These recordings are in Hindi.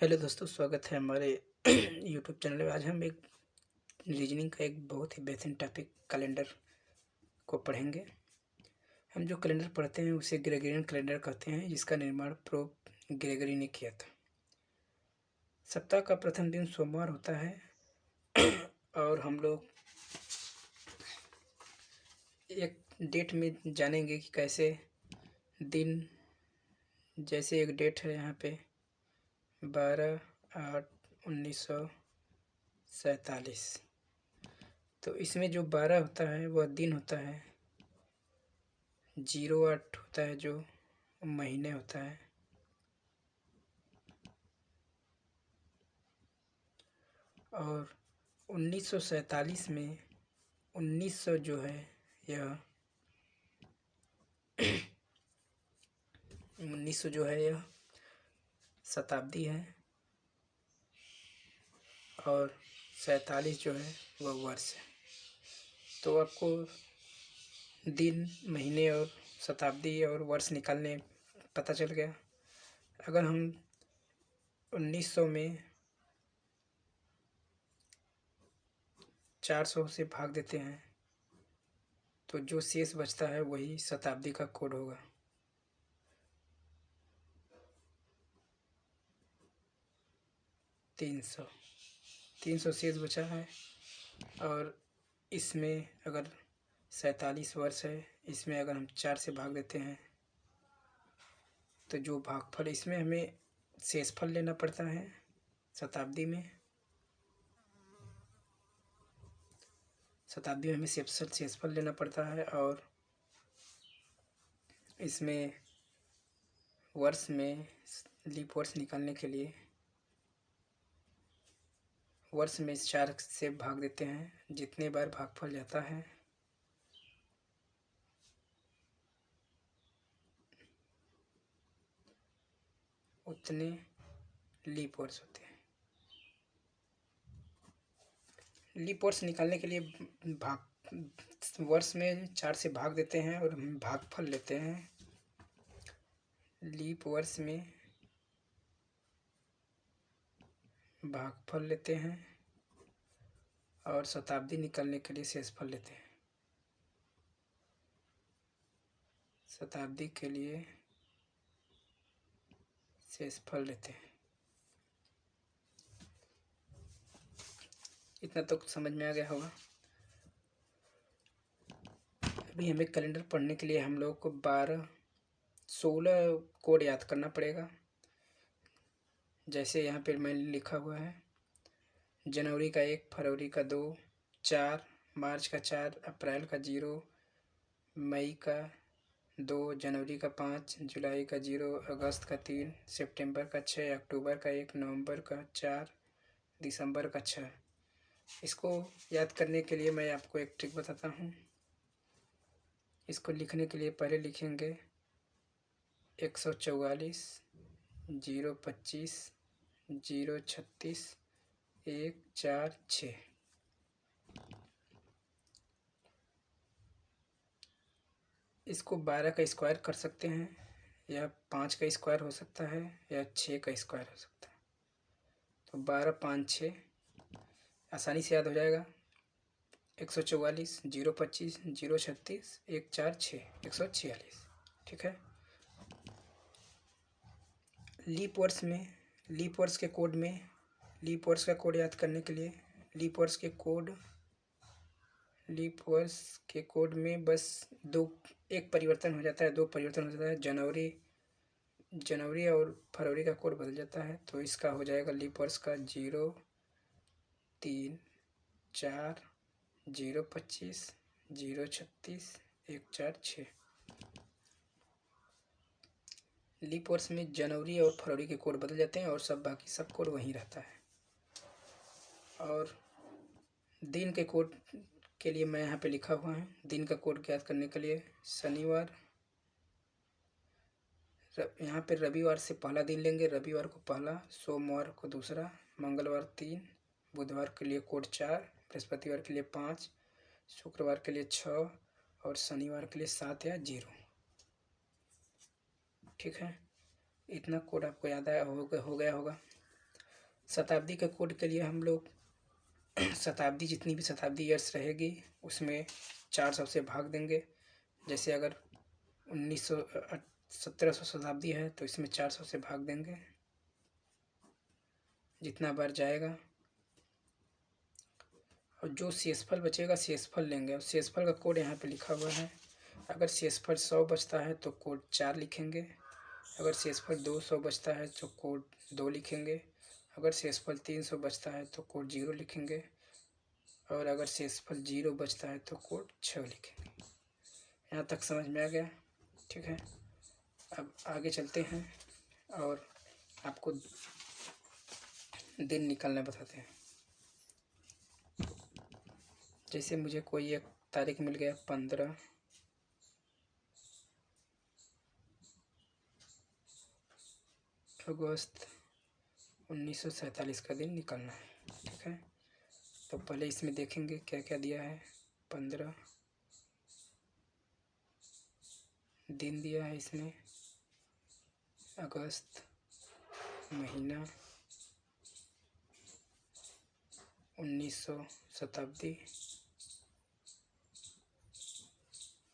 हेलो दोस्तों, स्वागत है हमारे यूट्यूब चैनल में। आज हम एक रीजनिंग का एक बहुत ही बेहतरीन टॉपिक कैलेंडर को पढ़ेंगे। हम जो कैलेंडर पढ़ते हैं उसे ग्रेगोरियन कैलेंडर कहते हैं, जिसका निर्माण पोप ग्रेगरी ने किया था। सप्ताह का प्रथम दिन सोमवार होता है और हम लोग एक डेट में जानेंगे कि कैसे दिन, जैसे एक डेट है यहाँ पे 12/8/1947। तो इसमें जो 12 होता है वह दिन होता है, 08 होता है जो महीने होता है, और 1947 में 1900 जो है यह 1900 जो है यह शताब्दी है, और 47 जो है वह वर्ष है। तो आपको दिन, महीने और शताब्दी और वर्ष निकालने पता चल गया। अगर हम 1900 में 400 से भाग देते हैं तो जो शेष बचता है वही शताब्दी का कोड होगा। 300 शेष बचा है, और इसमें अगर 47 वर्ष है, इसमें अगर हम 4 से भाग देते हैं तो जो भागफल, इसमें हमें शेषफल लेना पड़ता है। शताब्दी में हमें शेषफल लेना पड़ता है, और इसमें वर्ष में लीप वर्ष निकालने के लिए वर्ष में 4 से भाग देते हैं। जितने बार भागफल जाता है उतने लीप वर्ष होते हैं। लीप वर्ष निकालने के लिए वर्ष में 4 से भाग देते हैं और हम भागफल लेते हैं। लीप वर्ष में भागफल लेते हैं और शताब्दी निकालने के लिए शेषफल लेते हैं। शताब्दी के लिए शेषफल लेते हैं। इतना तो समझ में आ गया होगा। अभी हमें कैलेंडर पढ़ने के लिए हम लोग को 16 कोड याद करना पड़ेगा। जैसे यहाँ पर मैंने लिखा हुआ है, जनवरी का 1, फरवरी का 2, 4, मार्च का 4, अप्रैल का 0, मई का 2, जनवरी का 5, जुलाई का 0, अगस्त का 3, सितंबर का 6, अक्टूबर का 1, नवंबर का 4, दिसंबर का 6। इसको याद करने के लिए मैं आपको एक ट्रिक बताता हूँ। इसको लिखने के लिए पहले लिखेंगे 144, 025, 036, 146। इसको 12 का स्क्वायर कर सकते हैं, या 5 का स्क्वायर हो सकता है, या 6 का स्क्वायर हो सकता है। तो 12, 5, 6 आसानी से याद हो जाएगा। 144, 025, 036, 146, 146। ठीक है। लीप वर्ष में, लीप वर्ष के कोड में, लीप वर्ष का कोड याद करने के लिए लीप वर्ष के कोड में बस एक परिवर्तन हो जाता है, 2 परिवर्तन हो जाता है। जनवरी और फरवरी का कोड बदल जाता है। तो इसका हो जाएगा लीप वर्ष का 0, 3, 4, 025, 036, 146। लीप वर्ष में जनवरी और फरवरी के कोड बदल जाते हैं और बाकी सब कोड वहीं रहता है। और दिन के कोड के लिए मैं यहाँ पे लिखा हुआ है। दिन का कोड ज्ञात करने के लिए शनिवार, यहाँ पे रविवार से पहला दिन लेंगे, रविवार को पहला, सोमवार को दूसरा, मंगलवार 3, बुधवार के लिए कोड 4, बृहस्पतिवार के लिए 5, शुक्रवार के लिए 6 और शनिवार के लिए 7 या 0। ठीक है। इतना कोड आपको याद आया हो गया होगा। शताब्दी के कोड के लिए हम लोग शताब्दी, जितनी भी शताब्दी ईयर्स रहेगी उसमें 400 से भाग देंगे। जैसे अगर 1700 शताब्दी है तो इसमें 400 से भाग देंगे, जितना बार जाएगा। और जो शेषफल बचेगा शेषफल लेंगे, और शेषफल का कोड यहाँ पे लिखा हुआ है। अगर शेषफल 100 बचता है तो कोड 4 लिखेंगे। अगर शेषफल 200 बचता है तो कोड 2 लिखेंगे। अगर शेषफल 300 बचता है तो कोड 0 लिखेंगे। और अगर शेषफल 0 बचता है तो कोड 6 लिखेंगे। यहाँ तक समझ में आ गया? ठीक है, अब आगे चलते हैं और आपको दिन निकालना बताते हैं। जैसे मुझे कोई एक तारीख मिल गया 15 अगस्त 1947 का दिन निकालना है। ठीक है, तो पहले इसमें देखेंगे क्या क्या दिया है। 15 दिन दिया है इसमें, अगस्त महीना, 1900 शताब्दी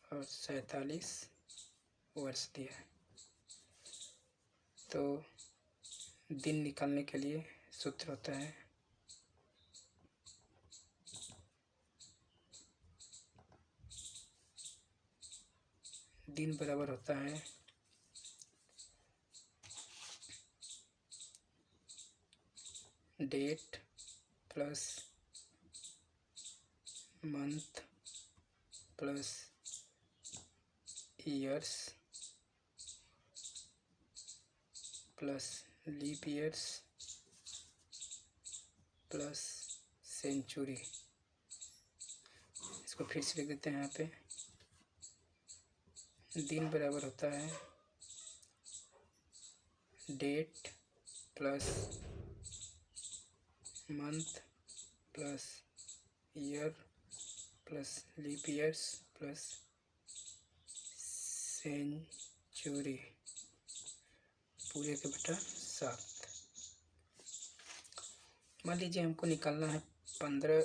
और 47 वर्ष दिया है। तो दिन निकालने के लिए सूत्र होता है दिन बराबर होता है date plus month plus years plus leap years plus century. इसको फिर से लिख देते हैं यहाँ पे। दिन बराबर होता है date plus month plus year plus leap years plus century, पूरे के बटा 7। मान लीजिए हमको निकालना है 15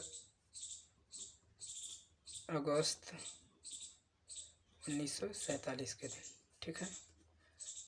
अगस्त 1947 के दिन। ठीक है,